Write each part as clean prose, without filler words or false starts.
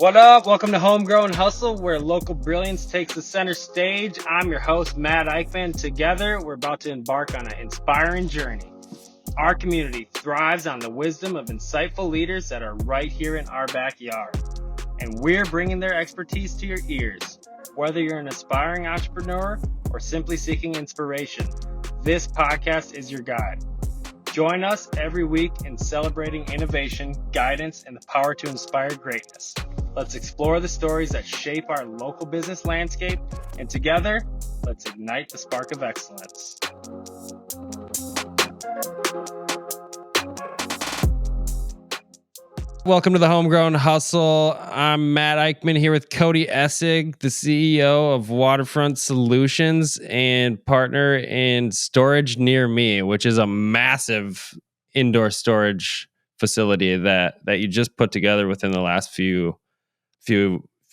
What up? Welcome to Homegrown Hustle, where local brilliance takes the center stage. I'm your host, Matt Eichmann. Together, we're about to embark on an inspiring journey. Our community thrives on the wisdom of insightful leaders that are right here in our backyard. And we're bringing their expertise to your ears. Whether you're an aspiring entrepreneur or simply seeking inspiration, this podcast is your guide. Join us every week in celebrating innovation, guidance, and the power to inspire greatness. Let's explore the stories that shape our local business landscape, and together, let's ignite the spark of excellence. Welcome to the Homegrown Hustle. I'm Matt Eichmann here with Cody Essig, the CEO of Waterfront Solutions and partner in Storage Near Me, which is a massive indoor storage facility that you just put together within the last few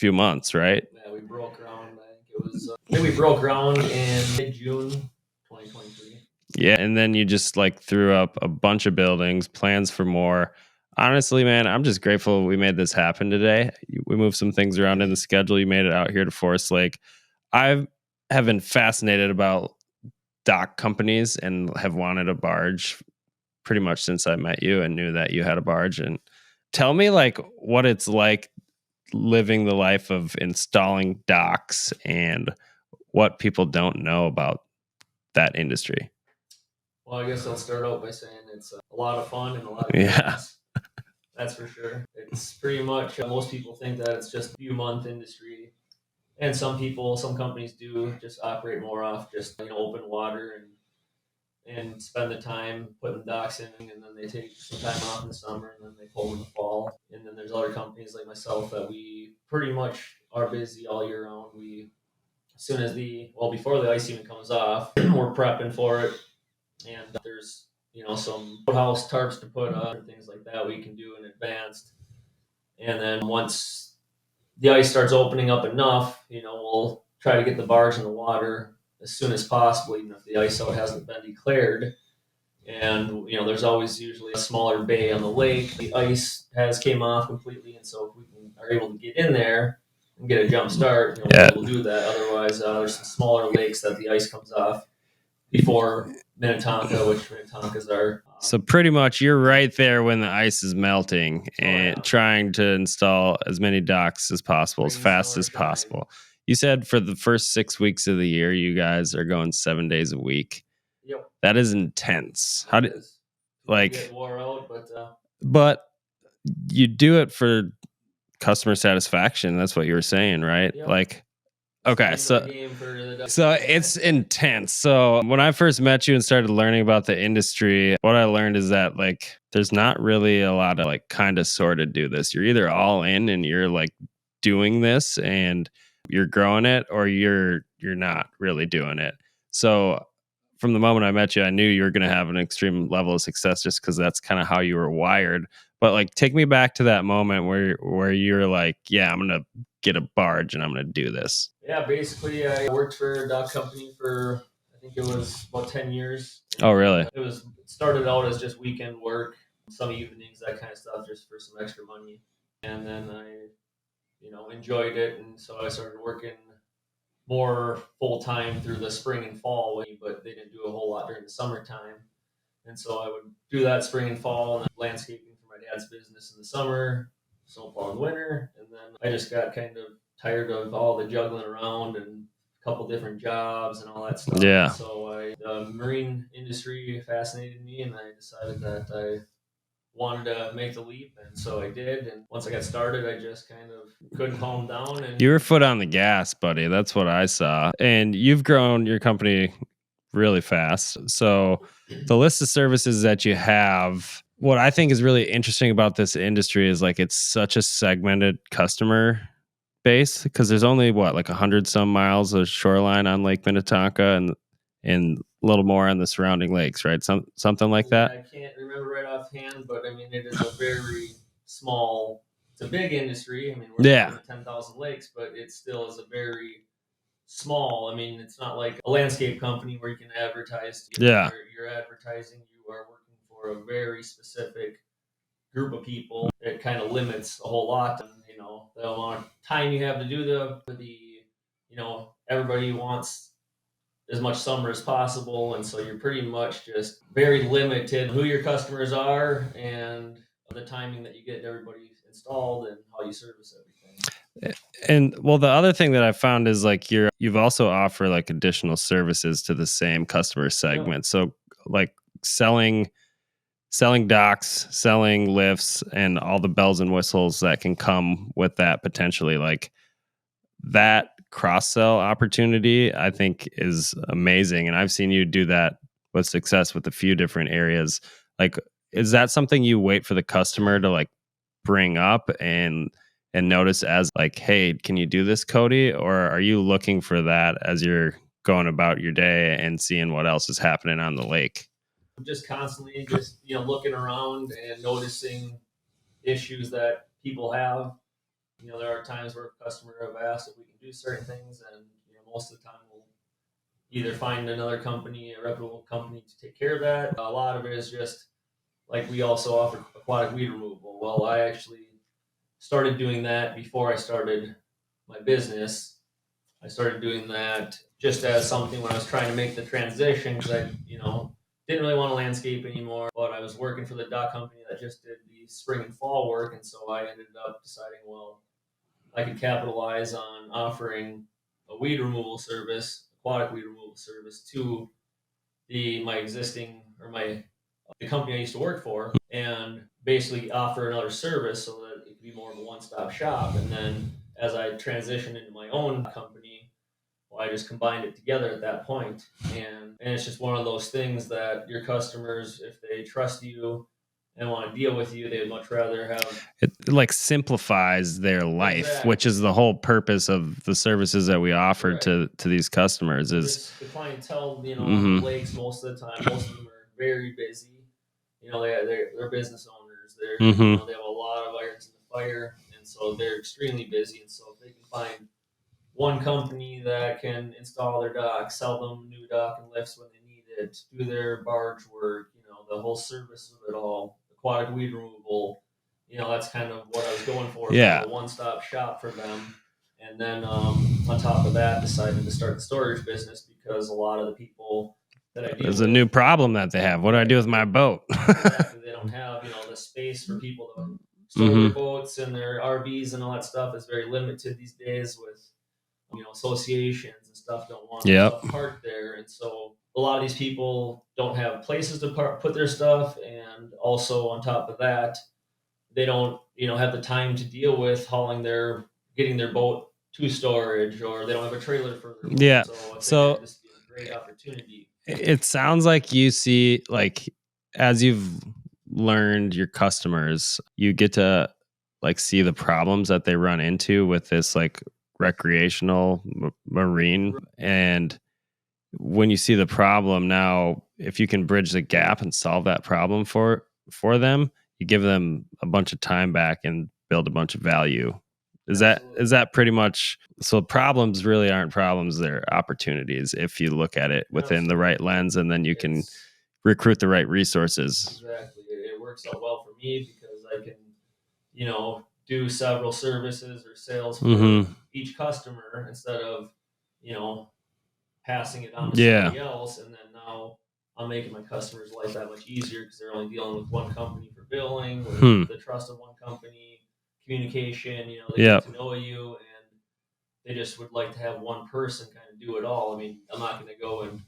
months, right? Yeah, we broke ground. I think we broke ground in mid-June 2023. Yeah, and then you just threw up a bunch of buildings, plans for more. Honestly, man, I'm just grateful we made this happen today. We moved some things around in the schedule. You made it out here to Forest Lake. I have been fascinated about dock companies and have wanted a barge pretty much since I met you and knew that you had a barge. And tell me what it's like living the life of installing docks and what people don't know about that industry. Well, I guess I'll start out by saying it's a lot of fun and a lot of fun. That's for sure. It's pretty much, most people think that it's just a few month industry. And some companies do just operate more off just open water and spend the time putting docks in, and then they take some time off in the summer and then they pull in the fall. And then there's other companies like myself that we pretty much are busy all year round. As soon as before the ice even comes off, we're prepping for it. And there's, some house tarps to put up and things like that we can do in advance. And then once the ice starts opening up enough, we'll try to get the barge in the water as soon as possible, even if the ice out hasn't been declared. And, there's always usually a smaller bay on the lake. The ice came off completely. And so if we are able to get in there and get a jump start, we'll do that. Otherwise, there's some smaller lakes that the ice comes off before Minnetonka, which Minnetonka's are. So pretty much you're right there when the ice is melting and trying to install as many docks as possible, as fast as possible. You said for the first 6 weeks of the year, you guys are going 7 days a week. Yep. That is intense. How did get wore out, but you do it for customer satisfaction. That's what you were saying, right? Yep. Okay, so it's intense. So when I first met you and started learning about the industry, what I learned is that there's not really a lot of kind of sort of do this. You're either all in and you're doing this and you're growing it, or you're not really doing it. So from the moment I met you, I knew you were going to have an extreme level of success just because that's kind of how you were wired. But take me back to that moment where you're yeah, I'm going to get a barge and I'm going to do this. Yeah, basically I worked for a dock company for, I think it was about 10 years. Oh, really? It started out as just weekend work, some evenings, that kind of stuff, just for some extra money. And then I, enjoyed it. And so I started working more full time through the spring and fall, but they didn't do a whole lot during the summertime. And so I would do that spring and fall and landscaping for my dad's business in the summer, snowfall in the winter. And then I just got kind of tired of all the juggling around and a couple different jobs and all that stuff. Yeah. And so the marine industry fascinated me, and I decided that I wanted to make the leap, and so I did. And once I got started, I just kind of couldn't calm down. And you were foot on the gas, buddy. That's what I saw. And you've grown your company really fast. So the list of services that you have, what I think is really interesting about this industry is it's such a segmented customer base, because there's only 100 some miles of shoreline on Lake Minnetonka and a little more on the surrounding lakes, right? Something like that. I can't remember right offhand, but I mean, it is a very small, it's a big industry. I mean, we're 10,000 lakes, but it still is a very small. I mean, it's not like a landscape company where you can advertise. You're advertising, you are working for a very specific group of people. It kind of limits a whole lot on, the amount of time you have to do everybody wants as much summer as possible, and so you're pretty much just very limited who your customers are and the timing that you get everybody installed and how you service everything. And well, the other thing that I found is like you've also offer like additional services to the same customer segment. So like selling docks, selling lifts, and all the bells and whistles that can come with that potentially. Like that cross sell opportunity, I think is amazing. And I've seen you do that with success with a few different areas. Like, is that something you wait for the customer to like bring up and notice as like, hey, can you do this, Cody? Or are you looking for that as you're going about your day and seeing what else is happening on the lake? Just constantly looking around and noticing issues that people have. There are times where a customer have asked if we can do certain things, and most of the time we'll either find another company, a reputable company, to take care of that. A lot of it is just like we also offer aquatic weed removal. Well, I actually started doing that before I started my business. I started doing that just as something when I was trying to make the transition, because I, didn't really want to landscape anymore. But I was working for the dock company that just did the spring and fall work, and so I ended up deciding, well, I could capitalize on offering a weed removal service, aquatic weed removal service, to my existing or the company I used to work for, and basically offer another service so that it could be more of a one-stop shop. And then as I transitioned into my own company, well, I just combined it together at that point. And it's just one of those things that your customers, if they trust you and want to deal with you, they would much rather have. It like simplifies their life, Exactly. which is the whole purpose of the services that we offer Right. to these customers. Is The clientele, on the lakes most of the time. Most of them are very busy. They're business owners. They have a lot of irons in the fire, and so they're extremely busy. And so if they can find one company that can install their dock, sell them new dock and lifts when they need it, do their barge work, the whole service of it all, aquatic weed removal, that's kind of what I was going for. Yeah. A one-stop shop for them. And then on top of that, decided to start the storage business because a lot of the people that I deal There's with, a new problem that they have. What do I do with my boat? Exactly. They don't have, the space for people to store their boats and their RVs and all that stuff is very limited these days with, associations and stuff don't want stuff parked there. And so a lot of these people don't have places to put their stuff. And also on top of that, they don't, have the time to deal with getting their boat to storage, or they don't have a trailer for their boat. Yeah. So I think this is a great opportunity. It sounds like you see, like, as you've learned your customers, you get to like see the problems that they run into with this like recreational marine. And when you see the problem now, if you can bridge the gap and solve that problem for them, you give them a bunch of time back and build a bunch of value. Is that pretty much? So problems really aren't problems; they're opportunities if you look at it within the right lens, and then you can recruit the right resources. Exactly, it works out well for me because I can, do several services or sales for each customer instead of, passing it on to somebody else. And then now I'm making my customers' life that much easier because they're only dealing with one company for billing, with the trust of one company, communication. They get to know you, and they just would like to have one person kind of do it all. I mean, I'm not going to go and,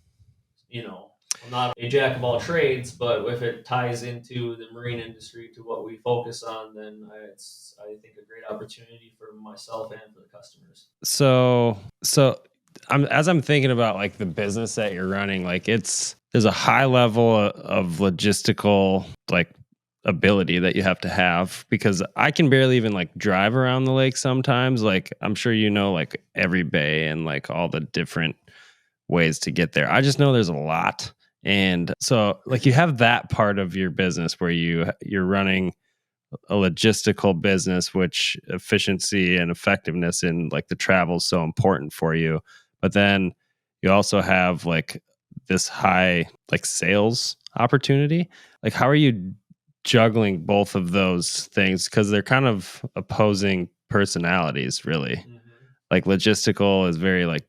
I'm not a jack of all trades, but if it ties into the marine industry to what we focus on, then it's, I think, a great opportunity for myself and for the customers. So I'm thinking about like the business that you're running, like there's a high level of logistical like ability that you have to have, because I can barely even like drive around the lake sometimes. Like I'm sure like every bay and like all the different ways to get there. I just know there's a lot. And so like you have that part of your business where you're running a logistical business, which efficiency and effectiveness in like the travel is so important for you. But then you also have like this high like sales opportunity. Like how are you juggling both of those things? Because they're kind of opposing personalities, really. Mm-hmm. Like logistical is very like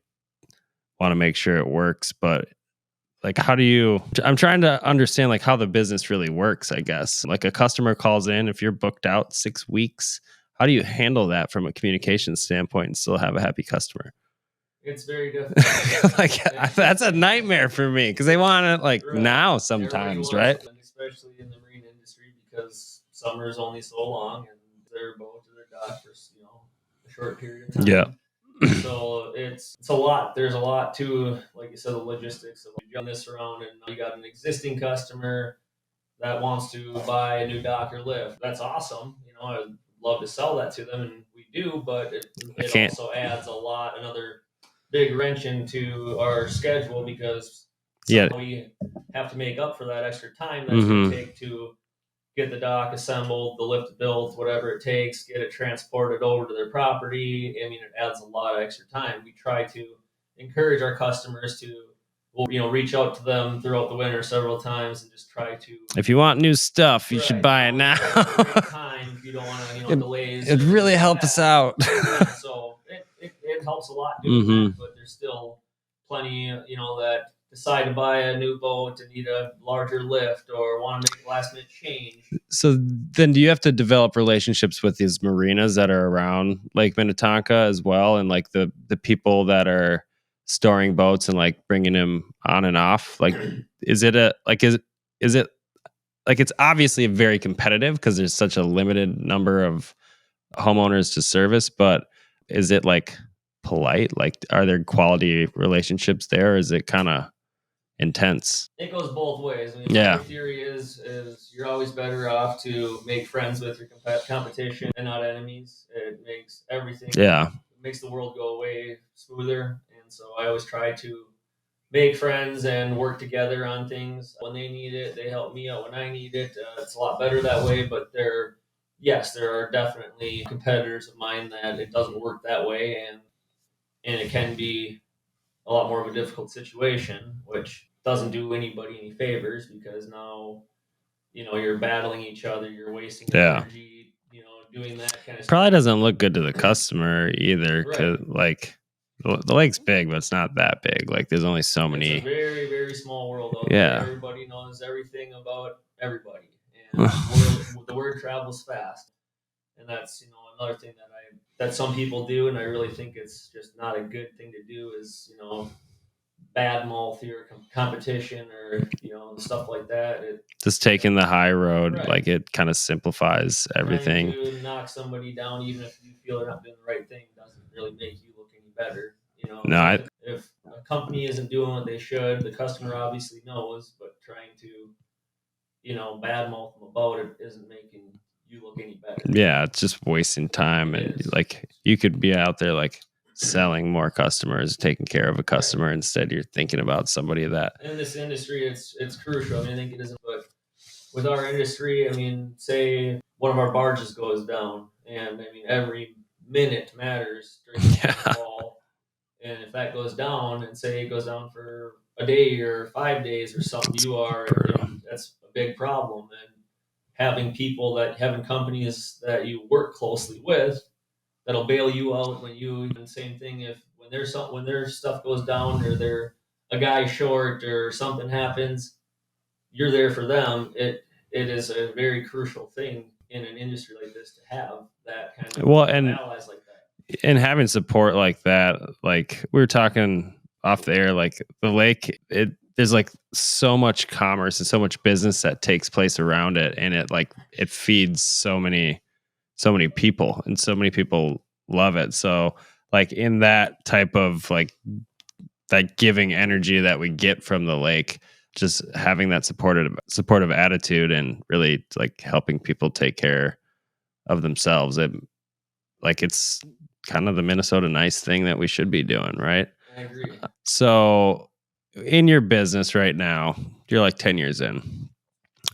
want to make sure it works, but like I'm trying to understand like how the business really works, I guess. Like a customer calls in, if you're booked out 6 weeks, how do you handle that from a communication standpoint and still have a happy customer? It's very difficult. Like that's a nightmare for me because they want it like Right. now Everybody sometimes, wants right? something, especially in the marine industry, because summer is only so long, and their boat or their dock for a short period of time. Yeah. So it's a lot. There's a lot to, like you said, the logistics of getting this around, and you got an existing customer that wants to buy a new dock or lift. That's awesome. I'd love to sell that to them, and we do, but it can't. also adds another big wrench into our schedule because we have to make up for that extra time that's going to take to get the dock assembled, the lift built, whatever it takes, get it transported over to their property. I mean, it adds a lot of extra time. We try to encourage our customers to, reach out to them throughout the winter several times and just try to. If you want new stuff, you should buy it now. Time if you don't want to, delays. It'd really help us out. So it helps a lot doing that, but there's still plenty, that decide to buy a new boat and need a larger lift or want to make a last minute change. So then do you have to develop relationships with these marinas that are around Lake Minnetonka as well? And like the people that are storing boats and like bringing them on and off? Like, is it like, it's obviously very competitive because there's such a limited number of homeowners to service, but is it like polite? Like, are there quality relationships there? Or is it kind of intense? It goes both ways. I mean, Yeah. my theory is you're always better off to make friends with your competition and not enemies. It makes everything. Yeah. It makes the world go way smoother. And so I always try to make friends and work together on things. When they need it, they help me out when I need it. It's a lot better that way, but there are definitely competitors of mine that it doesn't work that way, and it can be a lot more of a difficult situation, which doesn't do anybody any favors because now, you're battling each other, you're wasting energy, doing that kind of stuff. Probably doesn't look good to the customer either, because like the lake's big, but it's not that big. Like there's only so many. It's a very, very small world out there. Everybody knows everything about everybody, and the word travels fast. And that's another thing that some people do, and I really think it's just not a good thing to do is bad mouth your competition or stuff like that. Just taking the high road, like it kind of simplifies everything. Trying to knock somebody down, even if you feel they're not doing the right thing, doesn't really make you look any better. No, if a company isn't doing what they should, the customer obviously knows, but trying to badmouth them about it isn't making you look any better. Yeah, it's just wasting time, and like you could be out there like selling more customers, taking care of a customer instead you're thinking about somebody that. In this industry, it's crucial. I mean, I think it isn't, but with our industry, I mean, say one of our barges goes down, and I mean every minute matters during the fall. And if that goes down, and say it goes down for a day or 5 days or something, that's a big problem. And having companies that you work closely with that'll bail you out and same thing if when their stuff goes down or they're a guy short or something happens, you're there for them. It is a very crucial thing in an industry like this to have that kind of allies like that. And having support like that, like we were talking off the air, like the lake, there's like so much commerce and so much business that takes place around it, and it feeds so many people, and so many people love it. So like in that type of like that giving energy that we get from the lake, just having that supportive attitude and really like helping people take care of themselves, it's kind of the Minnesota nice thing that we should be doing, right? I agree. So in your business right now, you're like 10 years in,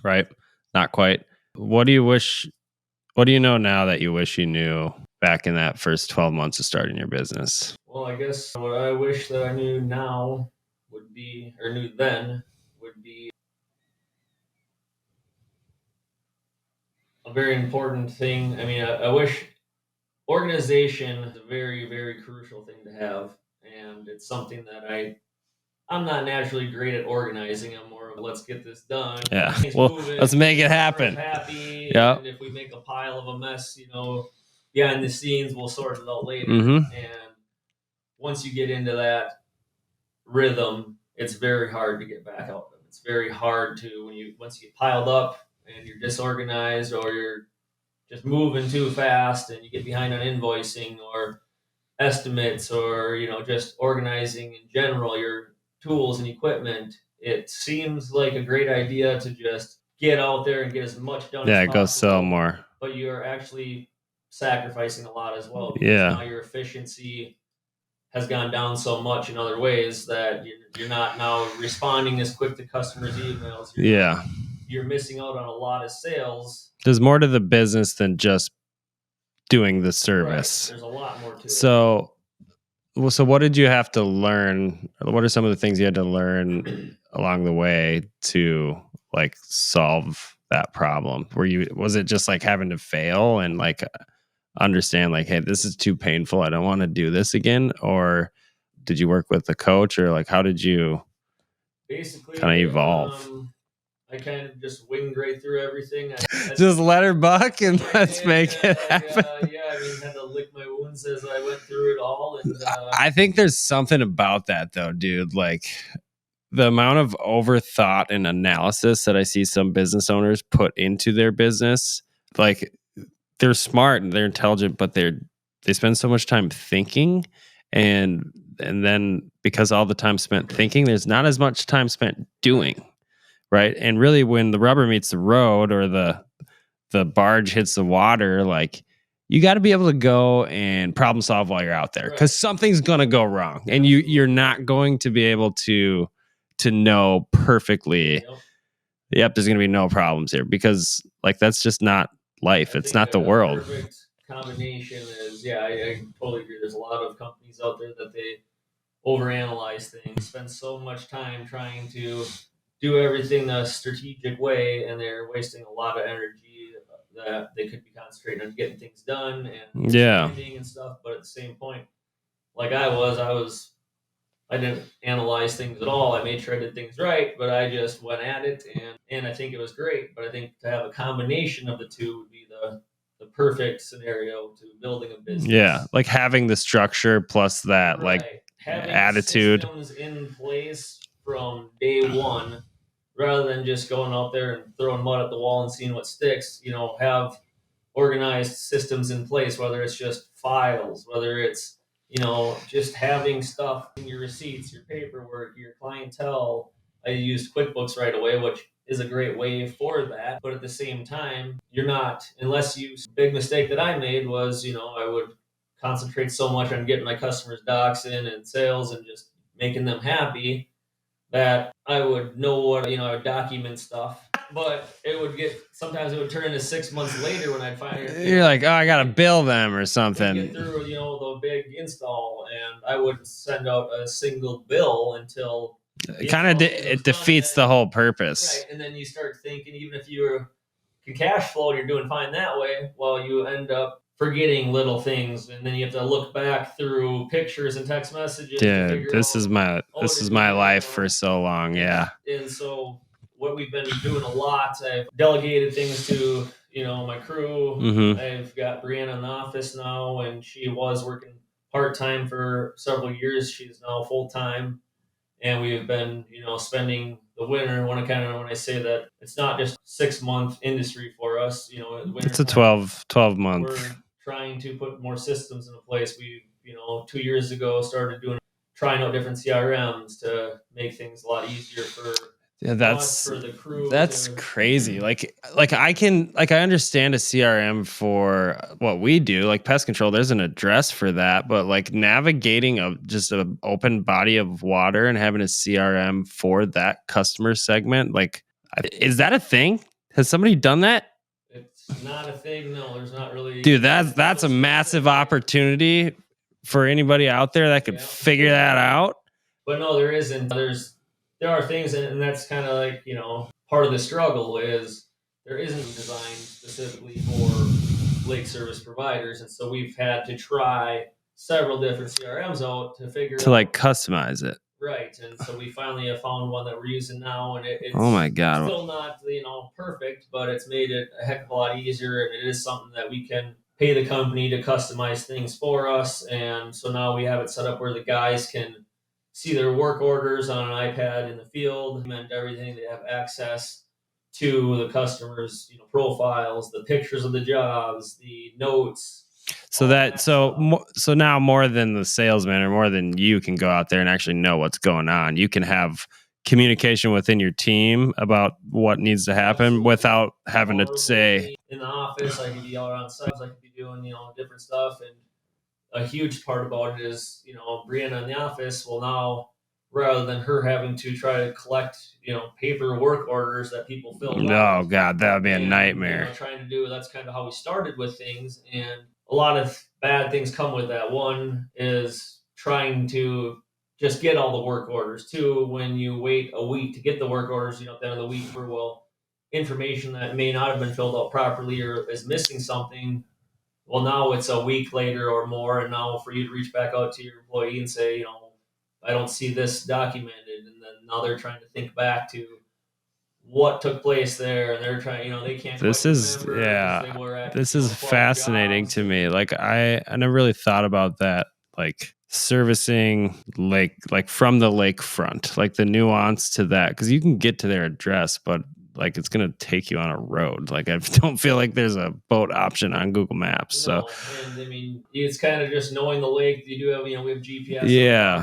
right? Not quite. What do you know now that you wish you knew back in that first 12 months of starting your business? Well, I guess what I wish that I knew now knew then would be a very important thing. I mean, I wish organization is a very, very crucial thing to have, and it's something that I'm not naturally great at organizing. I'm more of let's get this done. Yeah. Things Well, moving, let's make it customers happen. happy, Yeah. and if we make a pile of a mess, behind the scenes, we'll sort it out later. Mm-hmm. And once you get into that rhythm, it's very hard to get back out of it. It's very hard to once you get piled up and you're disorganized or you're just moving too fast and you get behind on invoicing or estimates or just organizing in general your tools and equipment. It seems like a great idea to just get out there and get as much done as Go possible, sell more. but you're actually sacrificing a lot as well, because Yeah. now your efficiency has gone down so much in other ways that you're not now responding as quick to customers' emails. You're missing out on a lot of sales. There's more to the business than just doing the service. Right. There's a lot more to it. So what did you have to learn? What are some of the things you had to learn along the way to like solve that problem? Was it just like having to fail and like understand like, hey, this is too painful, I don't want to do this again? Or did you work with a coach, or like how did you basically kind of evolve? I kind of just winged right through everything. I just let her buck and let's make it happen. Had to lick my wounds as I went through it all. And I think there's something about that though, dude. Like the amount of overthought and analysis that I see some business owners put into their business, like they're smart and they're intelligent, but they spend so much time thinking, and then because all the time spent thinking, there's not as much time spent doing. Right. And really when the rubber meets the road or the barge hits the water, like you got to be able to go and problem solve while you're out there, because something's going to go wrong and you're not going to be able to know perfectly. Yep. There's going to be no problems here, because like, that's just not life. It's not the world. Perfect combination is, I totally agree. There's a lot of companies out there that they overanalyze things, spend so much time trying to do everything the strategic way, and they're wasting a lot of energy that they could be concentrating on getting things done and expanding and stuff. But at the same point, like I didn't analyze things at all. I made sure I did things right, but I just went at it, and I think it was great. But I think to have a combination of the two would be the perfect scenario to building a business. Yeah, like having the structure plus that like having attitude, systems in place from day one, rather than just going out there and throwing mud at the wall and seeing what sticks. Have organized systems in place, whether it's just files, whether it's just having stuff in your receipts, your paperwork, your clientele. I used QuickBooks right away, which is a great way for that. But at the same time, you're not, big mistake that I made was, I would concentrate so much on getting my customers' docs in and sales and just making them happy that I would know what, I would document stuff. But sometimes it would turn into 6 months later when I'd find you're like, oh, I got to bill them or something. Get through, the big install, and I wouldn't send out a single bill until it defeats the whole purpose. Right. And then you start thinking, even if you can cash flow and you're doing fine that way, well, you end up forgetting little things, and then you have to look back through pictures and text messages. Dude, this is my life for so long. Yeah. And so what we've been doing a lot, I've delegated things to my crew. Mm-hmm. I've got Brianna in the office now, and she was working part-time for several years. She's now full-time, and we've been spending the winter. When I say that, it's not just 6-month industry for us. It's a 12 month. We're trying to put more systems into place. We 2 years ago started trying out different CRMs to make things a lot easier for the crew. That's crazy. Like I understand a CRM for what we do, like pest control. There's an address for that, but like navigating just an open body of water and having a CRM for that customer segment, like, is that a thing? Has somebody done that? It's not a thing. No, there's not really. Dude, that's a massive opportunity for anybody out there that could figure that out. But no, there isn't. There are things, and that's kind of like, part of the struggle is there isn't designed specifically for lake service providers, and so we've had to try several different CRMs out to figure To out, like customize it. right. And so we finally have found one that we're using now, and it's Oh my God. still not perfect, but it's made it a heck of a lot easier, and it is something that we can pay the company to customize things for us. And so now we have it set up where the guys can see their work orders on an iPad in the field, and everything. They have access to the customers' profiles, the pictures of the jobs, the notes. So so now more than the salesman or more than you can go out there and actually know what's going on. You can have communication within your team about what needs to happen. Absolutely. Without having to say in the office. I could be out on sites. I could be doing different stuff. And a huge part about it is Brianna in the office. Well, now rather than her having to try to collect paper work orders that people fill out. Oh God, that would be a nightmare. Trying to do that's kind of how we started with things, and a lot of bad things come with that. One is trying to just get all the work orders. Two, when you wait a week to get the work orders, at the end of the week for information that may not have been filled out properly or is missing something. Well, now it's a week later or more, and now for you to reach back out to your employee and say, I don't see this documented, and then now they're trying to think back to what took place there, and they're trying, they can't. This is this is fascinating to me. Like I never really thought about that. Like servicing like from the lakefront, like the nuance to that, because you can get to their address, but like it's gonna take you on a road. Like I don't feel like there's a boat option on Google Maps. No, so, and I mean, it's kind of just knowing the lake. You do have, we have GPS,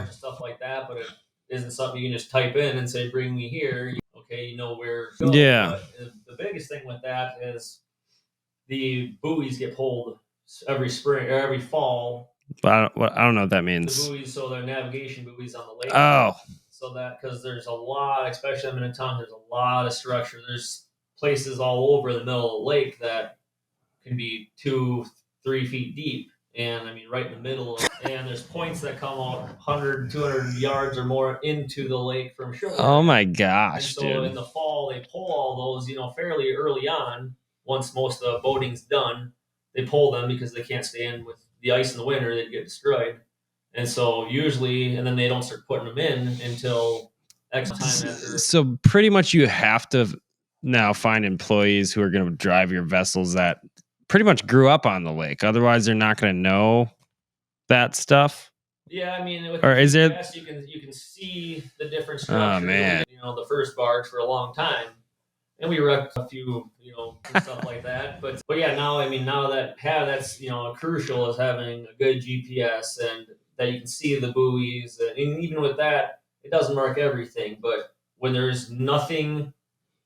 and stuff like that, but it isn't something you can just type in and say, "Bring me here." Okay, you know where to go. Yeah. But the biggest thing with that is the buoys get pulled every spring or every fall. But I don't know what that means. The buoys, so they're navigation buoys on the lake. Oh. So that, because there's a lot, especially I'm in a town, there's a lot of structure. There's places all over the middle of the lake that can be 2-3 feet deep. And I mean, right in the middle and there's points that come out 100, 200 yards or more into the lake from shore. Oh my gosh, and so dude. in the fall, they pull all those, fairly early on. Once most of the boating's done, they pull them because they can't stay in with the ice in the winter. They'd get destroyed. And so usually, and then they don't start putting them in until X time after. So pretty much you have to now find employees who are going to drive your vessels that pretty much grew up on the lake. Otherwise, they're not going to know that stuff. Yeah, I mean, with or the is GPS, it? You can see the different structures. Oh man, the first barge for a long time, and we wrecked a few, and stuff like that. But yeah, now that's crucial is having a good GPS and that you can see the buoys, and even with that, it doesn't mark everything. But when there's nothing,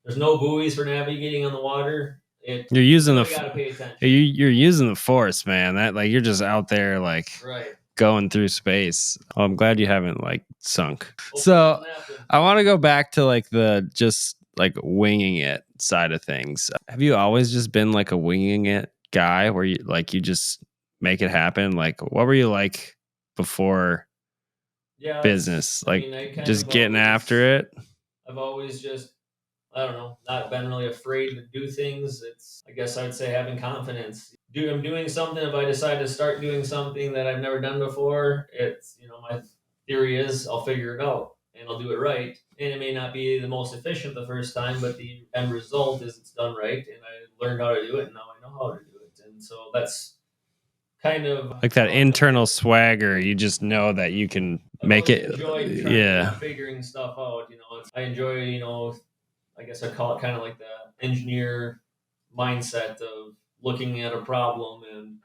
there's no buoys for navigating on the water. You're using you gotta pay attention. You're using the force, man. That like you're just out there like right. Going through space. Oh, I'm glad you haven't like sunk. So I want to go back to like the just like winging it side of things. Have you always just been like a winging it guy where you just make it happen? Like what were you like before business? Like just getting after it? I've always just, I don't know, not been really afraid to do things. It's, I guess I'd say having confidence. I'm doing something. If I decide to start doing something that I've never done before, it's, my theory is I'll figure it out and I'll do it right. And it may not be the most efficient the first time, but the end result is it's done right. And I learned how to do it, and now I know how to do it. And so that's kind of like that internal swagger. You just know that you can make it. Yeah. Figuring stuff out. I enjoy, I guess I call it kind of like the engineer mindset of looking at a problem and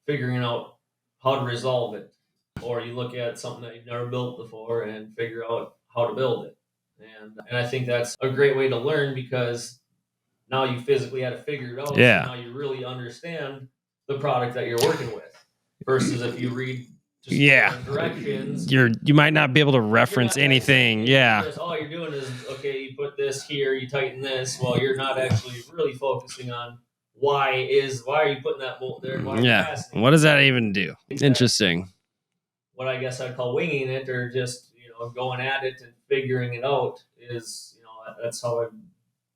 figuring out how to resolve it. Or you look at something that you've never built before and figure out how to build it. And I think that's a great way to learn, because now you physically had to figure it out. Yeah. So now you really understand the product that you're working with, versus if you read directions, you might not be able to reference anything. Yeah. All you're doing is, okay, you put this here, you tighten this. Well, you're not actually really focusing on why are you putting that bolt there? Yeah. What does that even do? Interesting. What I guess I'd call winging it, or just, going at it and figuring it out, is, that's how I've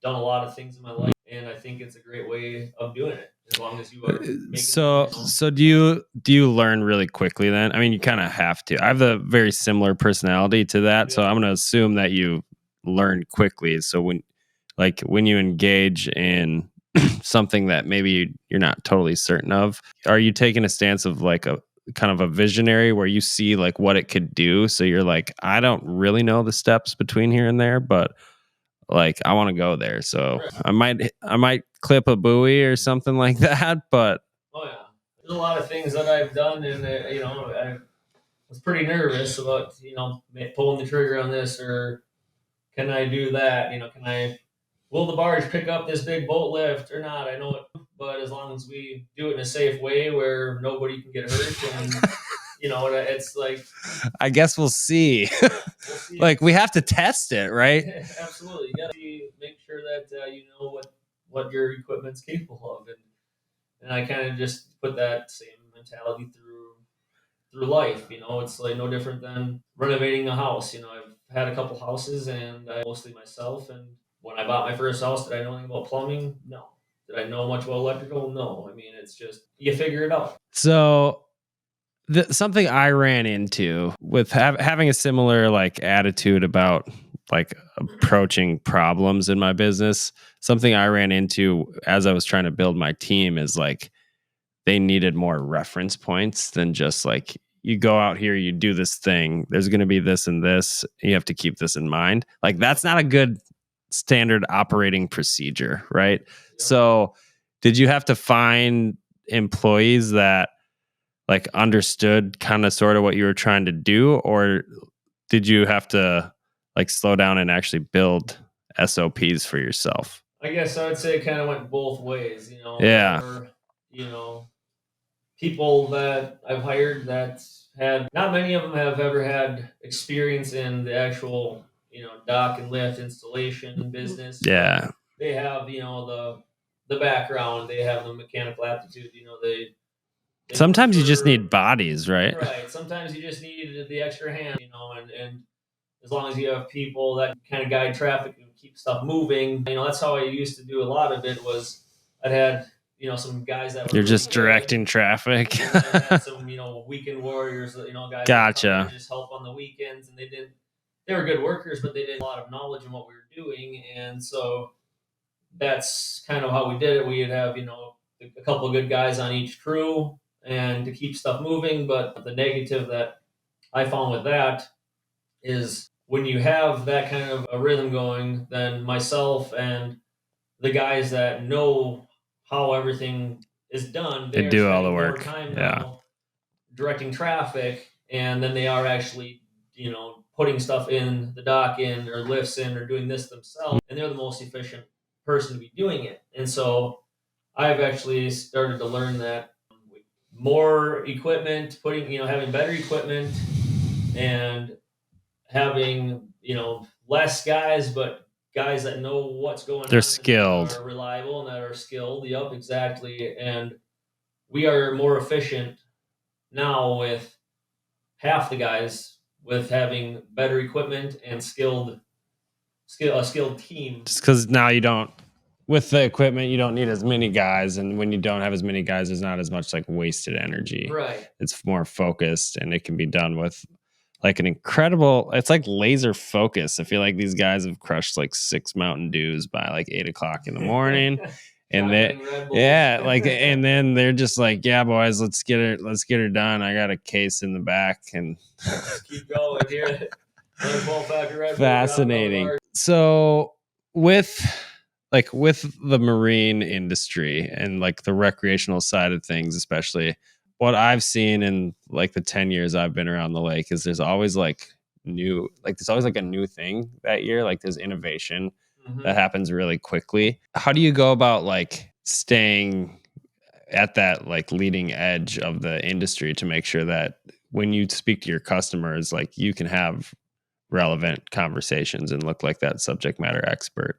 done a lot of things in my life. and I think it's a great way of doing it as long as you are making So do you learn really quickly then? I mean, you kind of have to. I have a very similar personality to that, so I'm going to assume that you learn quickly. So when you engage in something that maybe you're not totally certain of, are you taking a stance of like a kind of a visionary where you see like what it could do? So you're like, I don't really know the steps between here and there, but like I want to go there. So I might clip a buoy or something like that, but Oh yeah, there's a lot of things that I've done, and I was pretty nervous about pulling the trigger on this, or can I do that? Will the barge pick up this big boat lift or not? I know it, but as long as we do it in a safe way where nobody can get hurt, and it's like, I guess we'll see. we'll see. Like we have to test it, right? Absolutely, you got to make sure that you know what your equipment's capable of, and I kind of just put that same mentality through life. It's like no different than renovating a house. I've had a couple houses, and I mostly myself. And when I bought my first house, did I know anything about plumbing? No. Did I know much about electrical? No. I mean, it's just you figure it out. So something I ran into with having a similar like attitude about like approaching problems in my business, something I ran into as I was trying to build my team is like they needed more reference points than just like you go out here, you do this thing, there's going to be this and this, you have to keep this in mind. Like that's not a good standard operating procedure, right? Yeah. So did you have to find employees that like understood kind of sort of what you were trying to do, or did you have to like slow down and actually build SOPs for yourself? I guess I would say it kind of went both ways. Yeah. Or, people that I've hired that had, not many of them have ever had experience in the actual, dock and lift installation business. Yeah. They have, the background, they have the mechanical aptitude, they sometimes you just need bodies, right? Right. Sometimes you just need the extra hand, and as long as you have people that kind of guide traffic and keep stuff moving, that's how I used to do a lot of it. Was I had some guys that were You're really just good, directing traffic. and then I had some weekend warriors, guys Gotcha. that just help on the weekends, and they were good workers, but they didn't have a lot of knowledge in what we were doing, and so that's kind of how we did it. We'd have a couple of good guys on each crew and to keep stuff moving. But the negative that I found with that is when you have that kind of a rhythm going, then myself and the guys that know how everything is done, They are do all spending the more work. time Yeah. now directing traffic, and then they are actually putting stuff in the dock in or lifts in or doing this themselves, and they're the most efficient person to be doing it. And so I've actually started to learn that more equipment, having better equipment, and having less guys, but guys that know what's going on. They're skilled, that are reliable, and that are skilled. Yep, exactly. And we are more efficient now with half the guys with having better equipment and a skilled team. just because now you don't, with the equipment, you don't need as many guys, and when you don't have as many guys, there's not as much like wasted energy. Right. It's more focused, and it can be done with like an incredible. It's like laser focus. I feel like these guys have crushed like 6 Mountain Dews by like 8:00 in the morning. And and then they're just like, yeah, boys, let's get her done. I got a case in the back, and just keep going here. Fascinating. So with the marine industry and like the recreational side of things, especially, what I've seen in like the 10 years I've been around the lake is there's always like a new thing that year. Like there's innovation that happens really quickly. How do you go about like staying at that like leading edge of the industry to make sure that when you speak to your customers, like you can have relevant conversations and look like that subject matter expert?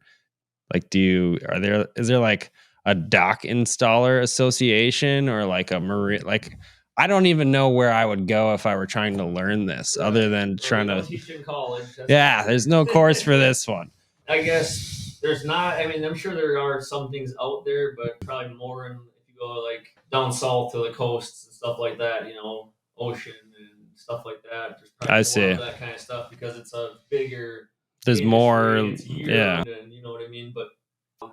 Like, is there like a dock installer association or like a marine, like, I don't even know where I would go if I were trying to learn this, other than trying to teach in college. There's no course for this one. I guess there's not. I mean, I'm sure there are some things out there, but probably more in if you go like down south to the coasts and stuff like that. Ocean and stuff like that. There's probably I more see. of that kind of stuff because it's a bigger There's industry more, and it's year yeah. round, and you know what I mean. But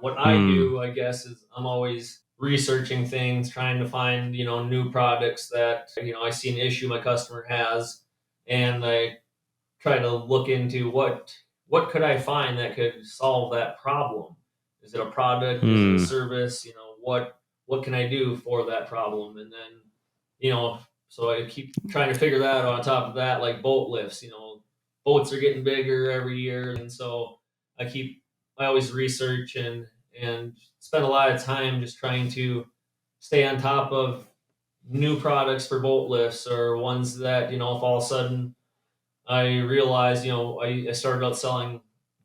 what I do, I guess, is I'm always researching things, trying to find new products that I see an issue my customer has, and I try to look into what could I find that could solve that problem. Is it a product? Is it a service? What can I do for that problem? And then so I keep trying to figure that out. On top of that, like boat lifts, boats are getting bigger every year, and so I always research and spend a lot of time just trying to stay on top of new products for boat lifts or ones that if all of a sudden I realized I started out selling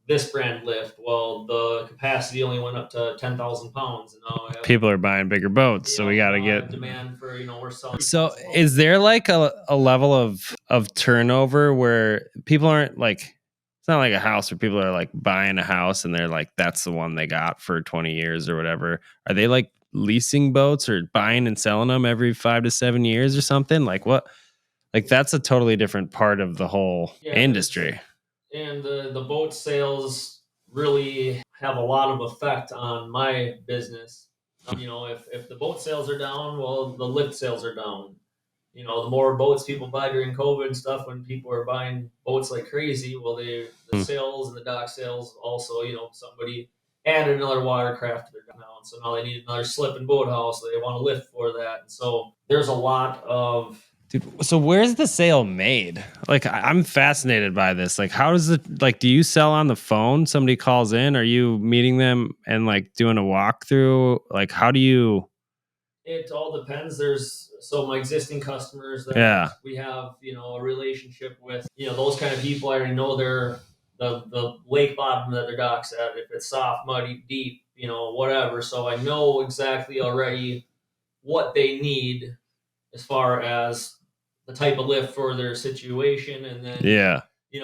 this brand lift. Well, the capacity only went up to 10,000 pounds, and now people are buying bigger boats, so we got to get demand for we're selling. So is there like a level of turnover where people aren't like, it's not like a house where people are like buying a house and they're like, that's the one they got for 20 years or whatever. Are they like leasing boats or buying and selling them every 5 to 7 years or something? Like what? Like that's a totally different part of the whole industry. And the boat sales really have a lot of effect on my business. If the boat sales are down, well, the lift sales are down. The more boats people buy during COVID and stuff, when people are buying boats like crazy, well, the sales and the dock sales also, somebody added another watercraft to their dock now, and so now they need another slip and boat house. They want to lift for that, and so there's a lot of. Dude, so where's the sale made? Like, I'm fascinated by this. Like, how does it, like, do you sell on the phone? Somebody calls in? Are you meeting them and like doing a walkthrough? Like, how do you? It all depends. So my existing customers that we have, a relationship with, those kind of people. I already know the lake bottom that their dock's at. If it's soft, muddy, deep, whatever. So I know exactly already what they need as far as the type of lift for their situation, and then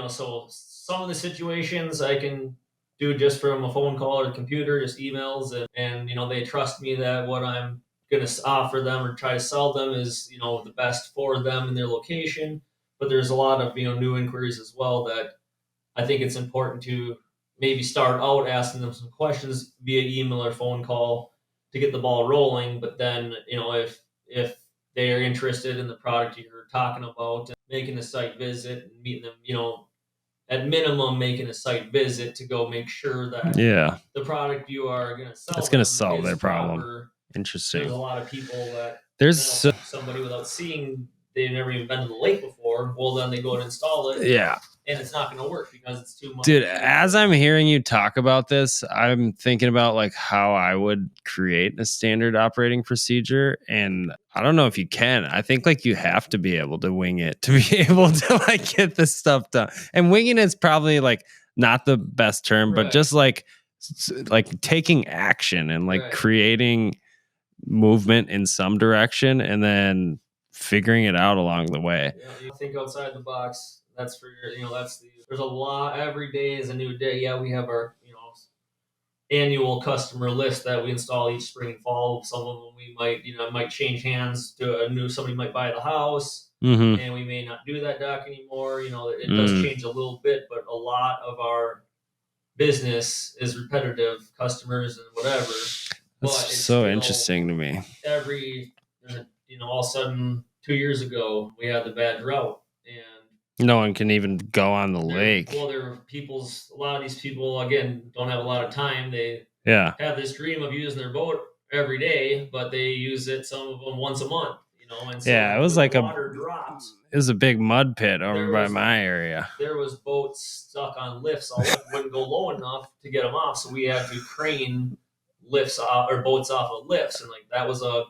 so some of the situations I can do just from a phone call or a computer, just emails, and they trust me that what I'm going to offer them or try to sell them is the best for them and their location. But there's a lot of new inquiries as well that I think it's important to maybe start out asking them some questions via email or phone call to get the ball rolling. But then, if they are interested in the product you're talking about, and making a site visit and meeting them, at minimum making a site visit to go make sure that the product you are going to sell it's going to solve their problem. Proper. Interesting. There's a lot of people that there's somebody without seeing, they've never even been to the lake before. Well, then they go and install it. Yeah. And it's not going to work because it's too much. Dude, as I'm hearing you talk about this, I'm thinking about like how I would create a standard operating procedure. And I don't know if you can. I think like you have to be able to wing it to be able to like get this stuff done. And winging is probably like not the best term, but just like taking action and like creating movement in some direction and then figuring it out along the way. You think outside the box. That's for there's a lot. Every day is a new day. Yeah, we have our annual customer list that we install each spring and fall. Some of them we might might change hands to a new. Somebody might buy the house, and we may not do that dock anymore. It does change a little bit, but a lot of our business is repetitive customers and whatever. That's but it's so interesting to me. All of a sudden 2 years ago we had the bad drought. And no one can even go on the lake. Well, a lot of these people, again, don't have a lot of time. They have this dream of using their boat every day, but they use it, some of them, once a month. And so it was like water drops. It was a big mud pit over by my area. There was boats stuck on lifts. All wouldn't go low enough to get them off, so we had to crane lifts off or boats off of lifts, and like that was a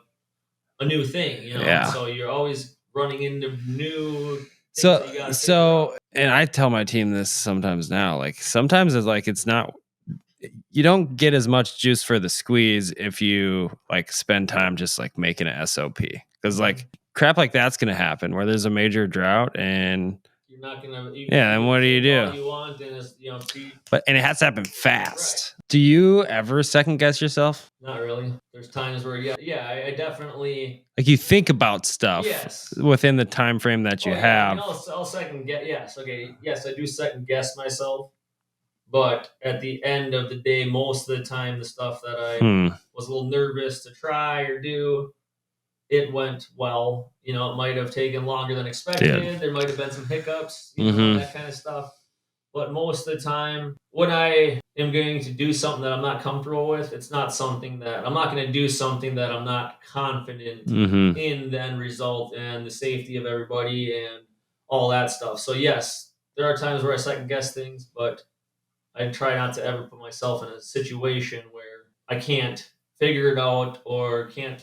new thing. So you're always running into new. So, and I tell my team this sometimes now, like sometimes it's like, it's not, you don't get as much juice for the squeeze if you like spend time just like making an SOP. Cause like crap like that's going to happen where there's a major drought and You're not gonna. Yeah, and what do you do? All you want, and it's, and it has to happen fast. Right. Do you ever second guess yourself? Not really. There's times where I definitely like you think about stuff. Yes. Within the time frame that you have. I'll second guess. Yes. Okay. Yes, I do second guess myself. But at the end of the day, most of the time, the stuff that I was a little nervous to try or do, it went well. It might have taken longer than expected. Yeah. There might have been some hiccups, that kind of stuff. But most of the time, when I am going to do something that I'm not comfortable with, it's not something that I'm not going to do something that I'm not confident in the end result and the safety of everybody and all that stuff. So yes, there are times where I second guess things, but I try not to ever put myself in a situation where I can't figure it out or can't.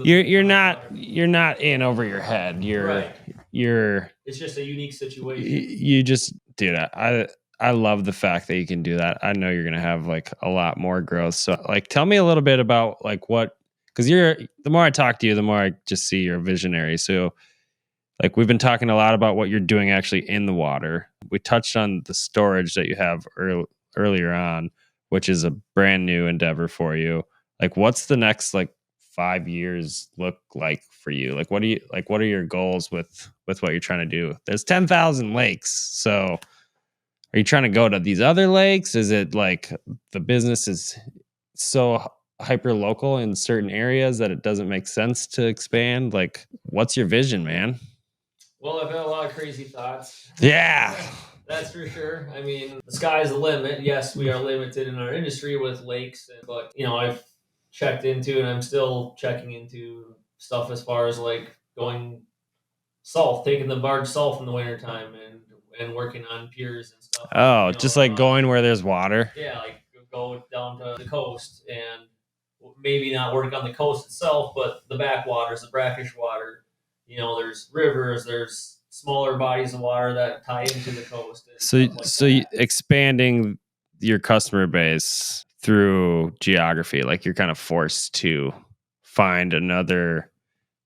You're not in over your head. You're. It's just a unique situation. You just do that. I love the fact that you can do that. I know you're gonna have like a lot more growth. So like, tell me a little bit about like what, because the more I talk to you, the more I just see you're a visionary. So like we've been talking a lot about what you're doing actually in the water. We touched on the storage that you have earlier on, which is a brand new endeavor for you. Like what's the next like 5 years look like for you? Like what are your goals with what you're trying to do? There's 10,000 lakes. So are you trying to go to these other lakes? Is it like the business is so hyper local in certain areas that it doesn't make sense to expand? Like what's your vision, man? Well, I've had a lot of crazy thoughts. Yeah. That's for sure. I mean, the sky's the limit. Yes, we are limited in our industry with lakes, but I've checked into and I'm still checking into stuff as far as like going south, taking the barge south in the wintertime and working on piers and stuff. Oh, just like going where there's water. Yeah, like go down to the coast and maybe not work on the coast itself, but the backwaters, the brackish water. There's rivers, there's smaller bodies of water that tie into the coast. Expanding your customer base through geography, like you're kind of forced to find another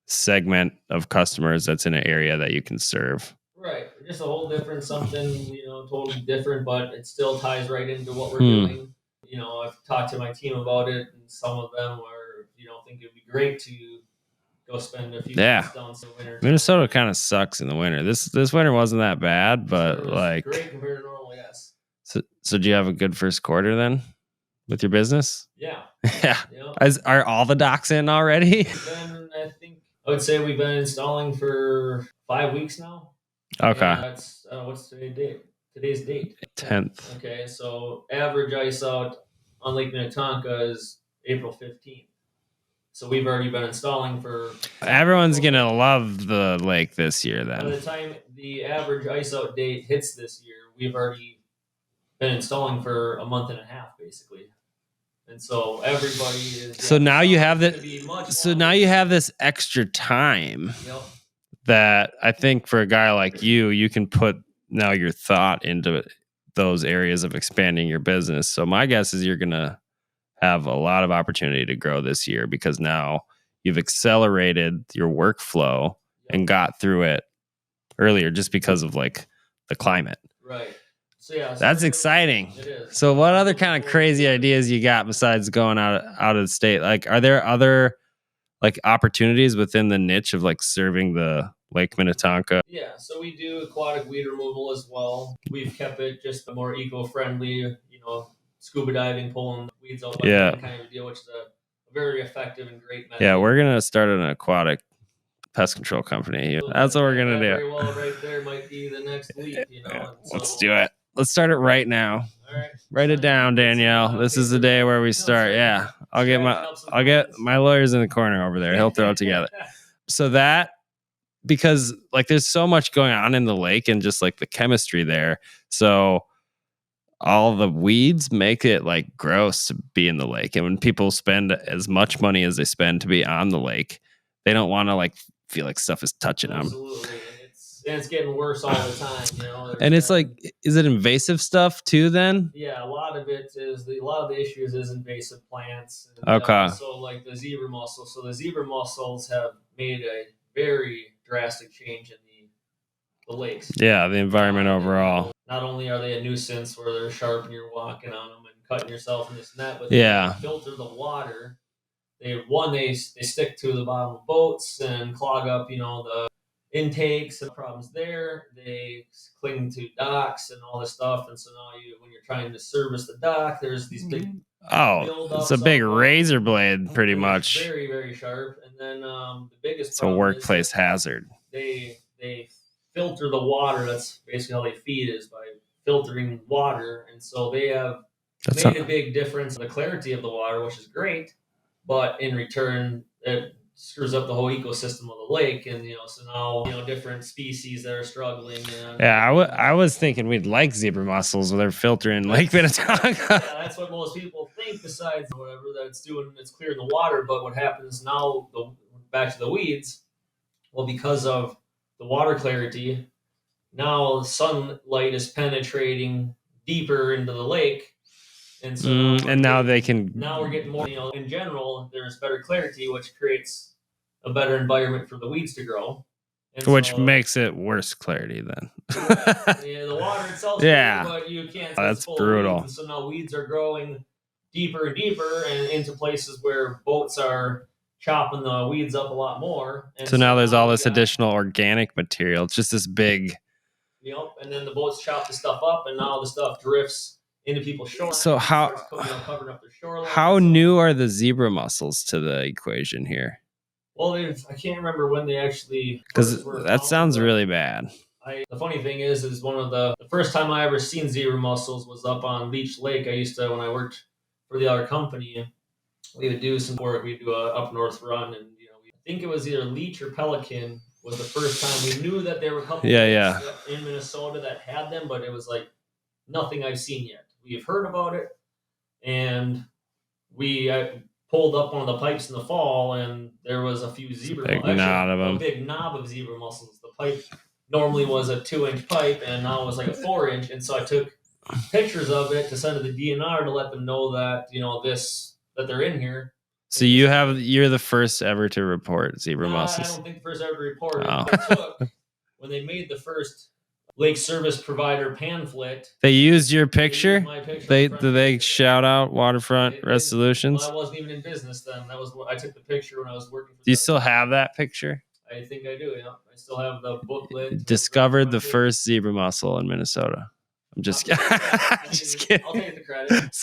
segment of customers that's in an area that you can serve. Right. Just a whole different something, totally different, but it still ties right into what we're doing. I've talked to my team about it, and some of them are, think it'd be great to go spend a few months down in the winter. Minnesota kind of sucks in the winter. This winter wasn't that bad, but like great compared to normal, yes. So do you have a good first quarter then with your business? Yeah. Yeah. Are all the docks in already? I would say we've been installing for 5 weeks now. Okay. And that's what's today's date? Today's date. 10th. Okay, so average ice out on Lake Minnetonka is April 15th. So we've already been installing for. Everyone's gonna love the lake this year. Then by the time the average ice out date hits this year, we've already been installing for a month and a half, basically. And so everybody is. So now you have that. So now you have this extra time. Yep. That I think for a guy like you can put now your thought into those areas of expanding your business. So my guess is you're gonna have a lot of opportunity to grow this year because now you've accelerated your workflow and got through it earlier just because of like the climate. Right. So yeah, that's exciting. It is. So what other kind of crazy ideas you got besides going out of the state? Like, are there other like opportunities within the niche of like serving the Lake Minnetonka? Yeah. So we do aquatic weed removal as well. We've kept it just more eco-friendly, scuba diving, pulling weeds out, that kind of deal, which is a very effective and great method. Yeah, we're gonna start an aquatic pest control company. That's what we're gonna do. Very well, right there might be the next week. Let's do it. Let's start it right now. All right. Write it down, Danielle. This is the day where we start. Yeah, I'll get my lawyers in the corner over there. He'll throw it together. So that, because like there's so much going on in the lake and just like the chemistry there. So all the weeds make it like gross to be in the lake. And when people spend as much money as they spend to be on the lake, they don't want to like feel like stuff is touching them. Absolutely. And it's getting worse all the time, And it's like, is it invasive stuff too then? Yeah, a lot of it is a lot of the issues is invasive plants. And okay. So like the zebra mussels. So the zebra mussels have made a very drastic change in the the lakes. Yeah, the environment overall. Not only are they a nuisance where they're sharp and you're walking on them and cutting yourself and this and that, but Yeah. they filter the water. They stick to the bottom of boats and clog up, the intakes and problems there. They cling to docks and all this stuff, and so now when you're trying to service the dock, there's these big it's a big razor blade, pretty much. Very, very sharp. And then the biggest it's a workplace hazard. They filter the water. That's basically how they feed, is by filtering water, and so they have made a big difference in the clarity of the water, which is great. But in return, it screws up the whole ecosystem of the lake, and so now different species that are struggling. And, I was thinking we'd like zebra mussels when they're filtering Lake Minnetonka. Yeah, that's what most people think. Besides whatever that's doing, it's clearing the water. But what happens now? Back to the weeds. Well, because of the water clarity, now sunlight is penetrating deeper into the lake. And so now they can. Now we're getting more. In general, there's better clarity, which creates a better environment for the weeds to grow. Which makes it worse clarity then. Yeah, the water itself. Yeah, clear, but you can't. That's brutal. And so now weeds are growing deeper and deeper, and into places where boats are chopping the weeds up a lot more. And so now there's all this additional organic material. It's just this big. Yep, and then the boats chop the stuff up, and now the stuff drifts into people's shorelines. So covering up their shorelines. How new are the zebra mussels to the equation here? Well, I can't remember when they actually. Because that sounds really bad. The funny thing is one of the first time I ever seen zebra mussels was up on Leech Lake. When I worked for the other company, we would do some work. We'd do a up north run, and I think it was either Leech or Pelican was the first time we knew that there were a couple in Minnesota that had them, but it was like nothing I've seen yet. We've heard about it, and I pulled up one of the pipes in the fall, and there was a few zebra mussels. A big knob of zebra mussels. The pipe normally was a 2-inch pipe, and now it was like a 4-inch. And so I took pictures of it to send to the DNR to let them know that that they're in here. So you're the first ever to report zebra mussels. I don't think the first ever to report it. When they made the first lake service provider pamphlet, they used your picture. My picture. They shout out Waterfront Resolutions? Well, I wasn't even in business then. That was what I took the picture when I was working. Do you still have that picture? I think I do. Yeah, I still have the booklet. Discovered the first zebra mussel in Minnesota. I'm just kidding. Just kidding. I'll take the credit.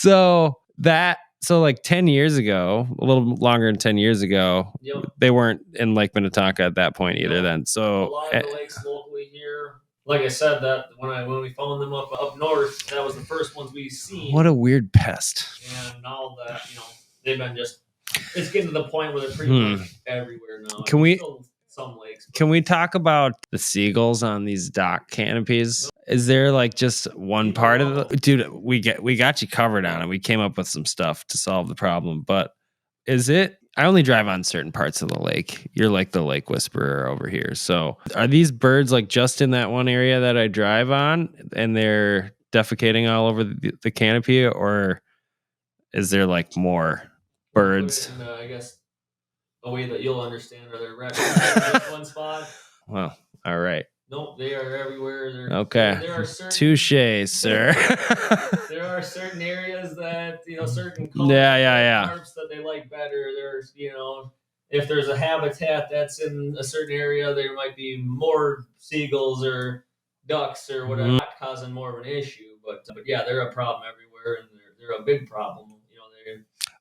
So like 10 years ago, a little longer than 10 years ago, they weren't in Lake Minnetonka at that point either. Then so a lot of the lakes locally here. Like I said, that when we found them up north, that was the first ones we seen. What a weird pest. And now that they've been it's getting to the point where they're pretty much everywhere now. Some lakes. Can we talk about the seagulls on these dock canopies? Is there like just one part of the dude? We got you covered on it. We came up with some stuff to solve the problem, but is it? I only drive on certain parts of the lake. You're like the lake whisperer over here. So are these birds like just in that one area that I drive on and they're defecating all over the canopy, or is there like more birds? I guess a way that you'll understand, are there rats in one spot? Well, all right. Nope, they are everywhere. Okay. There are certain touche, sir. There are certain areas that certain carps that they like better. There's if there's a habitat that's in a certain area, there might be more seagulls or ducks or whatever, not causing more of an issue. But yeah, they're a problem everywhere, and they're a big problem.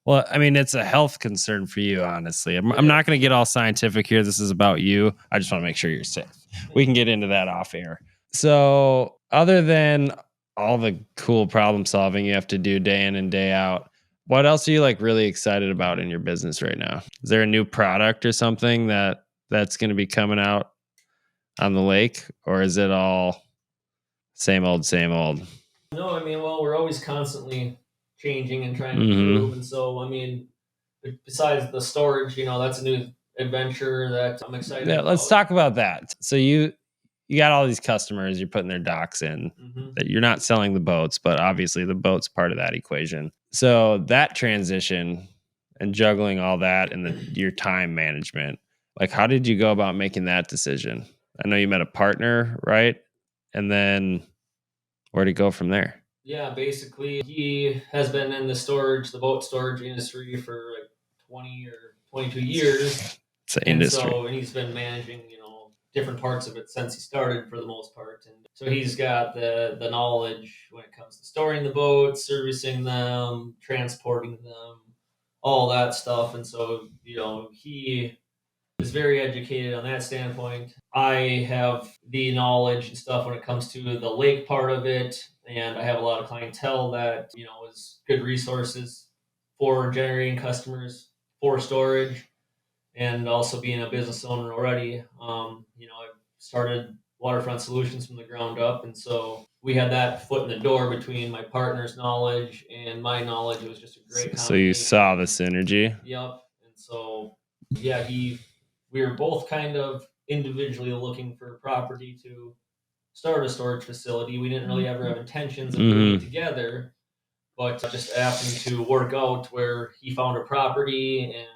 Well, I mean, it's a health concern for you, honestly. I'm not going to get all scientific here. This is about you. I just want to make sure you're safe. We can get into that off air. So other than all the cool problem solving you have to do day in and day out, what else are you like really excited about in your business right now? Is there a new product or something that's going to be coming out on the lake, or is it all same old, same old? No, I mean, well, we're always constantly changing and trying to improve. And so, I mean, besides the storage, that's a new adventure that I'm excited about. Let's talk about that. So you got all these customers, you're putting their docks in, that you're not selling the boats, but obviously the boat's part of that equation. So that transition and juggling all that and your time management, like how did you go about making that decision? I know you met a partner, right? And then where'd it go from there? Yeah, basically, he has been in the boat storage industry for like 20 or 22 years. It's an And industry. so, and he's been managing, different parts of it since he started for the most part. And so he's got the knowledge when it comes to storing the boats, servicing them, transporting them, all that stuff. And so, he is very educated on that standpoint. I have the knowledge and stuff when it comes to the lake part of it, and I have a lot of clientele that is good resources for generating customers for storage, and also being a business owner already. I've started Waterfront Solutions from the ground up, and so we had that foot in the door between my partner's knowledge and my knowledge. It was just a great combination. So you saw the synergy. Yep. And so, yeah, we were both kind of individually looking for property to start a storage facility. We didn't really ever have intentions of doing it together, but just happened to work out where he found a property and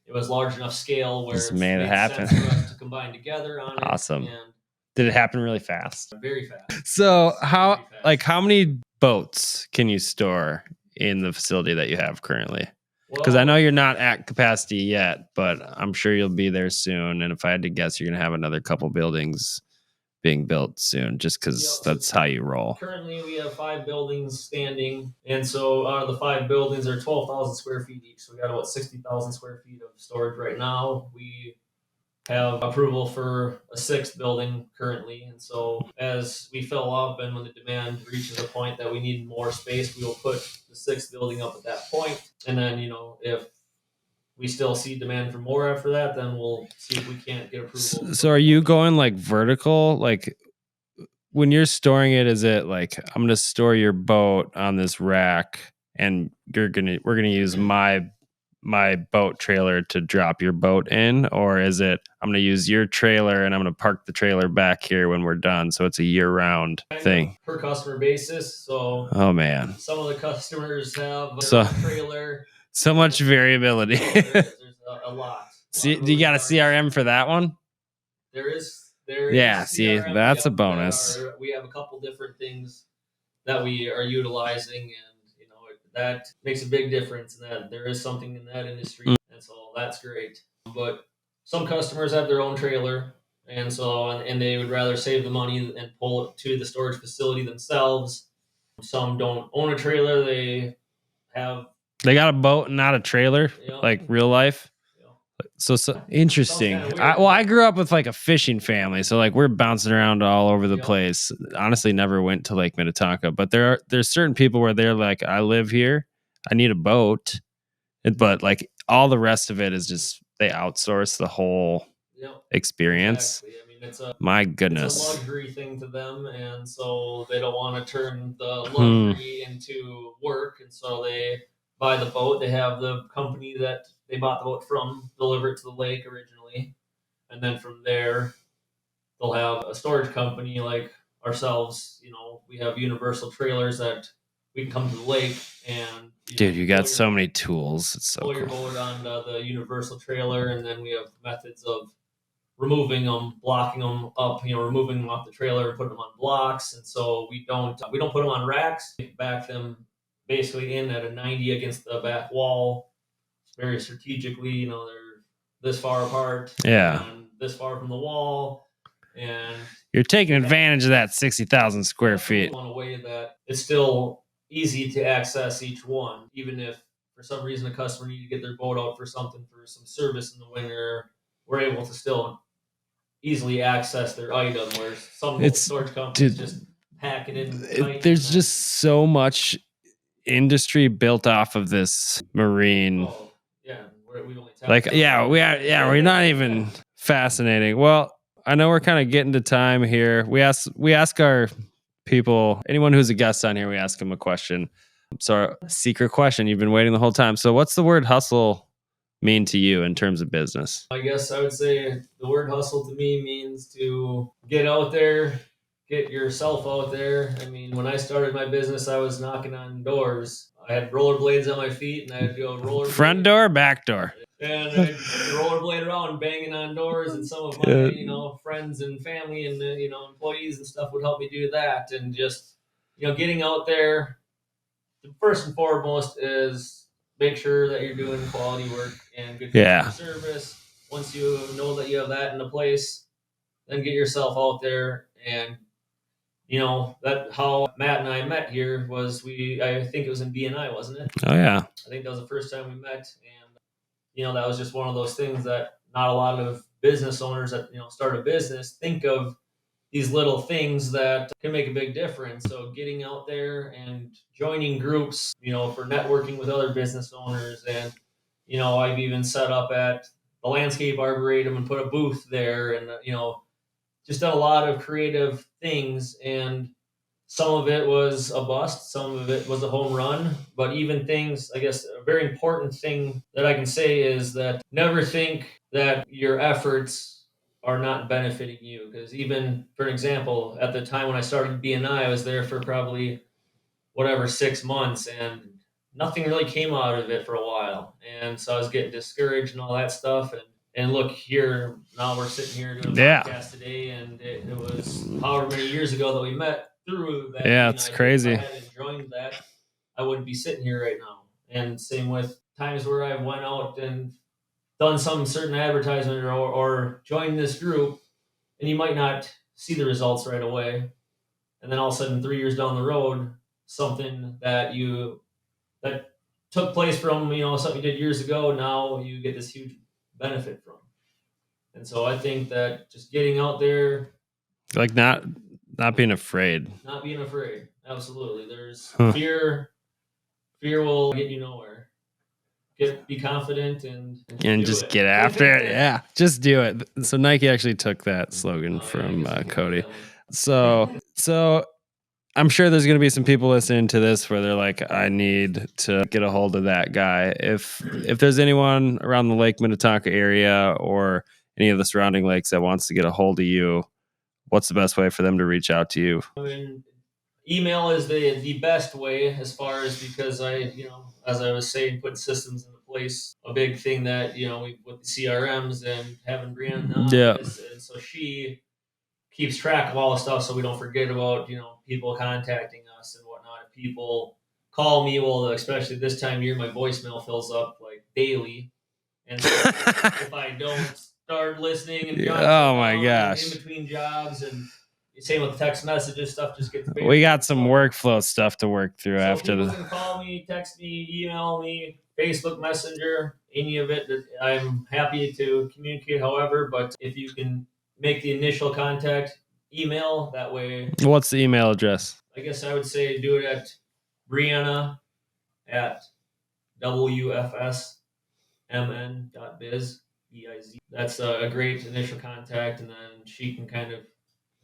it was large enough scale where Just it made it made happen. sense for us to combine together on it. Awesome. And Did it happen really fast? very fast. So Very fast. how many boats can you store in the facility that you have currently? Because I know you're not at capacity yet, but I'm sure you'll be there soon. And if I had to guess, you're going to have another couple buildings being built soon, just because that's how you roll. Currently, we have 5 buildings standing, and so out of the 5 buildings are 12,000 square feet each. So we got about 60,000 square feet of storage right now. We have approval for a 6th building currently, and so as we fill up and when the demand reaches a point that we need more space, we will put the 6th building up at that point. And then, if we still see demand for more after that, then we'll see if we can't get approval. So are you going like vertical? Like when you're storing it, is it like I'm going to store your boat on this rack and we're going to use my boat trailer to drop your boat in? Or is it I'm going to use your trailer and I'm going to park the trailer back here when we're done, so it's a year-round thing? Per customer basis. So oh man, some of the customers have their own trailer. So much variability. There's a lot. See, do you got a CRM for that one? There is see, CRM. that's a bonus. We have a couple different things that we are utilizing, and that makes a big difference. And that there is something in that industry, and so that's great. But some customers have their own trailer, and so and they would rather save the money and pull it to the storage facility themselves. Some don't own a trailer; they got a boat and not a trailer, like real life. So interesting. I grew up with like a fishing family, so like we're bouncing around all over the place. Honestly, never went to Lake Minnetonka, but there's certain people where they're like, I live here, I need a boat, but like all the rest of it is just they outsource the whole experience. Exactly. I mean, my goodness, it's a luxury thing to them, and so they don't want to turn the luxury into work, and so they buy the boat. They have the company that they bought the boat from deliver it to the lake originally, and then from there they'll have a storage company like ourselves. We have universal trailers that we can come to the lake and dude, you got so many tools. It's so pull cool. your boat on the universal trailer, and then we have methods of removing them, blocking them up, removing them off the trailer and putting them on blocks. And so we don't put them on racks. We back them basically in at a 90 against the back wall. Very strategically, they're this far apart. Yeah. And this far from the wall. And you're taking advantage of that 60,000 square feet. In a way that it's still easy to access each one, even if for some reason a customer needs to get their boat out for something, for some service in the winter, we're able to still easily access their item, where some storage companies just pack it in. There's just so much industry built off of this marine. Oh, yeah, we only we're not even fascinating. Well, I know we're kind of getting to time here. We ask our people, anyone who's a guest on here, we ask them a question. So, secret question you've been waiting the whole time. So, what's the word hustle mean to you in terms of business? I guess I would say the word hustle to me means to get out there, get yourself out there. I mean, when I started my business, I was knocking on doors. I had rollerblades on my feet, and I had to go rollerblade. Front door, back door. And I rollerblade around banging on doors, and some of my friends and family and employees and stuff would help me do that. And just getting out there, first and foremost is make sure that you're doing quality work and good customer service. Once you know that you have that into place, then get yourself out there. And that how Matt and I met here was I think it was in BNI, wasn't it? Oh yeah. I think that was the first time we met, and that was just one of those things that not a lot of business owners that start a business think of, these little things that can make a big difference. So getting out there and joining groups, for networking with other business owners. And I've even set up at the landscape arboretum and put a booth there, and just done a lot of creative things. And some of it was a bust, some of it was a home run. But even things, I guess, a very important thing that I can say is that never think that your efforts are not benefiting you. Because even, for example, at the time when I started BNI, I was there for probably 6 months, and nothing really came out of it for a while. And so I was getting discouraged and all that stuff. And look here, now we're sitting here doing a podcast today, and it was however many years ago that we met through that. Yeah, it's crazy. If I hadn't joined that, I wouldn't be sitting here right now. And same with times where I went out and done some certain advertisement or joined this group, and you might not see the results right away. And then all of a sudden, 3 years down the road, something that took place from, something you did years ago, now you get this huge benefit from. And so I think that just getting out there, like not being afraid. Not being afraid. Absolutely. There's fear. Fear will get you nowhere. Be confident and just get after it. Yeah, just do it. So Nike actually took that slogan from Cody. So I'm sure there's going to be some people listening to this where they're like, I need to get a hold of that guy. If there's anyone around the Lake Minnetonka area or any of the surrounding lakes that wants to get a hold of you, what's the best way for them to reach out to you? I mean, email is the best way, as far as, because as I was saying, putting systems into place, a big thing that, with the CRMs and having Brianna on this, and so she keeps track of all the stuff, so we don't forget about, people contacting us and whatnot. If people call me, well, especially this time of year, my voicemail fills up like daily. And so if I don't start listening and oh my gosh, in between jobs, and same with text messages, stuff just gets bigger. We got some workflow stuff to work through after this. Can call me, text me, email me, Facebook Messenger, any of it. I'm happy to communicate however, but if you can make the initial contact, email, that way. What's the email address? I guess I would say do it at Brianna at wfsmn.biz. BIZ. That's a great initial contact, and then she can kind of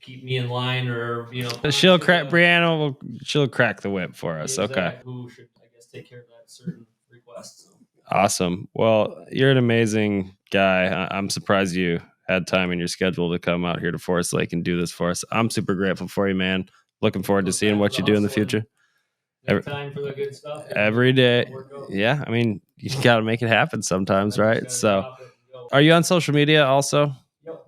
keep me in line, or she'll crack the whip for us. Exactly. Okay. Who should, I guess, take care of that certain request. So. Awesome. Well, you're an amazing guy. I'm surprised you had time in your schedule to come out here to Forest Lake and do this for us. I'm super grateful for you, man. Looking forward to seeing what you do in the future. Time for the good stuff. Every day. Yeah. I mean, you got to make it happen sometimes, right? So are you on social media also? Yep.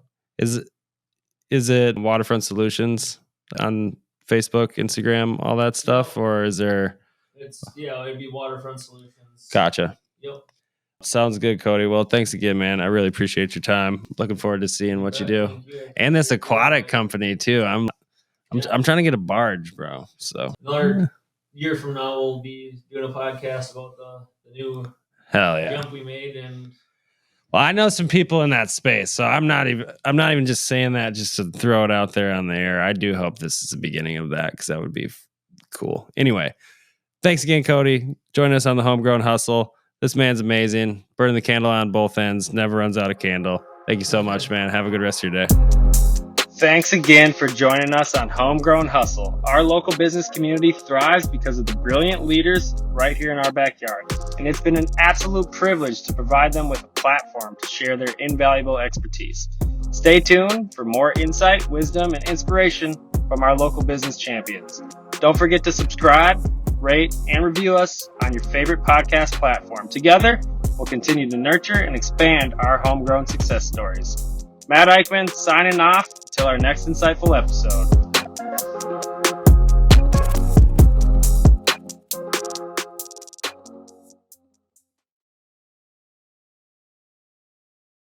Is it Waterfront Solutions on Facebook, Instagram, all that stuff? Or is there... it'd be Waterfront Solutions. Gotcha. Yep. Sounds good, Cody. Well, thanks again, man. I really appreciate your time. Looking forward to seeing what you do. And this aquatic company too. I'm trying to get a barge, bro. So another year from now, we'll be doing a podcast about the new jump we made. And well, I know some people in that space, so I'm not even just saying that just to throw it out there on the air. I do hope this is the beginning of that, because that would be cool. Anyway, thanks again, Cody. Join us on the Homegrown Hustle. This man's amazing. Burning the candle on both ends. Never runs out of candle. Thank you so much, man. Have a good rest of your day. Thanks again for joining us on Homegrown Hustle. Our local business community thrives because of the brilliant leaders right here in our backyard. And it's been an absolute privilege to provide them with a platform to share their invaluable expertise. Stay tuned for more insight, wisdom, and inspiration from our local business champions. Don't forget to subscribe, rate, and review us on your favorite podcast platform. Together, we'll we'll continue to nurture and expand our homegrown success stories. Matt Eichmann signing off until our next insightful episode.